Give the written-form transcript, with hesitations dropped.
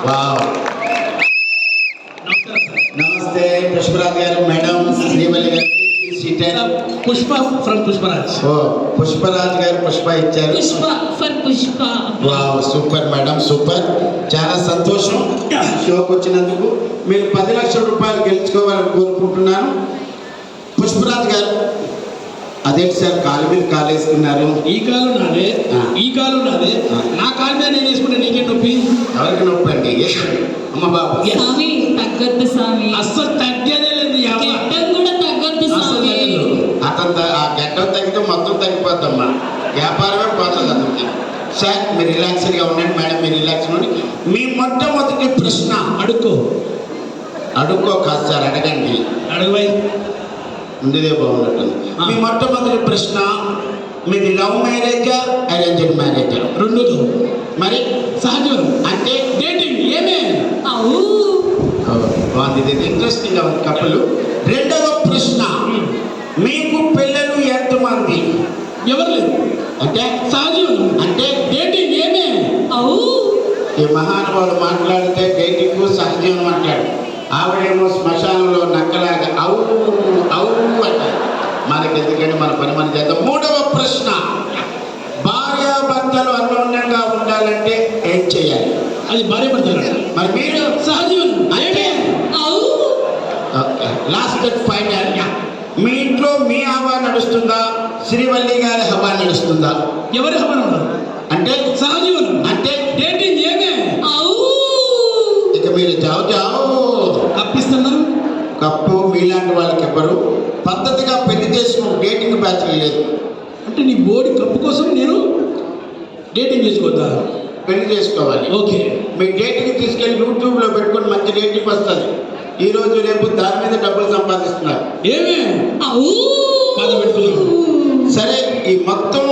Wow. నమస్తే పుష్పరాజ్ గారు, madam Srivalli గారు. పుష్ప ఫ్రమ్ పుష్పరాజ్. ఓ పుష్పరాజ్ గారు పుష్ప ఇచ్చారు. Pushpa for Pushpa. Wow, super madam, super. చాలా సంతోషం షోకి వచ్చినందుకు. మీరు 10 లక్షల రూపాయలు గెలుచుకోవాలని కోరుకుంటున్నాను. పుష్పరాజ్ గారు, అదేంటి సార్ కాలు మీద కాలు వేసుకున్నారు? ఈ కాలు నాదే, ఈ కాలు నాదే. నా కాలు మీద నేను వేసుకుంటే నీకే నొప్పి? ఎవరికి నొప్పి అండి? అమ్మ బాబు, స్వామి తగ్గద్దు స్వామి. అస్సలు తగ్గేదే లేదు. ఈ అమ్మ గెట్టం కూడా తగ్గద్దు అస్సలు స్వామి. తగ్గదు. అతను ఆ గడ్డం తగ్గితే మొత్తం తగ్గిపోద్దమ్మా, వ్యాపారమే పోతుంది అతనికి. సార్ మీరు రిలాక్స్డ్గా ఉండండి. మేడం మీరు రిలాక్స్ ఉండండి. మీ మొట్టమొదటి ప్రశ్న అడుక్కో. అడుక్కో కాదు సార్, అడగండి. అడుగుబాయ్. ఉండేదే బాగున్నట్టుంది. మీ మొట్టమొదటి ప్రశ్న, మీది లవ్ మ్యారేజా అరేంజ్డ్ మ్యారేజా? రెండుతో మరి సహజం అంటే డేటింగ్ ఏమే. అవు బాగుంది, ఇది ఇంట్రెస్టింగ్ ఉంది కప్పులు. రెండవ ప్రశ్న, మీకు పిల్లలు ఎంతమంది? ఎవరు లేదు అంటే సహజం అంటే డేటింగ్ ఏమే. అవు ఈ మహానుభావులు మాట్లాడితే డేటింగ్ సహజీవనం అంటాడు. ఆవిడేమో శ్మశానంలో నక్కలాగా అవు అవు అంటారు. మనకి ఎందుకంటే మన పని మనం చేద్దాం. మూడవ ప్రశ్న, భార్యాభర్తలు అన్యోన్యంగా ఉండాలంటే ఏం చేయాలి? అది భార్య పడతారు. మరి మీరు సహజం అంటే అవు లాస్ట్ అండ్ ఫైనల్, మీ ఇంట్లో మీ హవా నడుస్తుందా, శ్రీవల్లి గారి హవా నడుస్తుందా? ఎవరి హవన ఉండదు అంటే సహజం అంటే డేటింగ్ ఏమే. అవు ఇక మీరు జావు జావు కప్పిస్తున్నారు. కప్పు మీలాంటి వాళ్ళకి ఎవరు పద్ధతిగా పెళ్లి చేసుకుని డేటింగ్ బ్యాచ్లు లేదు. అంటే నీ బోడి కప్పు కోసం నేను డేటింగ్ చేసుకోవద్దా? పెళ్లి చేసుకోవాలి. ఓకే. మీ డేటింగ్ తీసుకెళ్ళి యూట్యూబ్లో పెట్టుకొని మంచి డేటింగ్ వస్తుంది. ఈరోజు రేపు దాని మీద డబ్బులు సంపాదిస్తున్నారు. ఏమే అవు బాధ పెట్టుకున్నాను. సరే, ఈ మొత్తం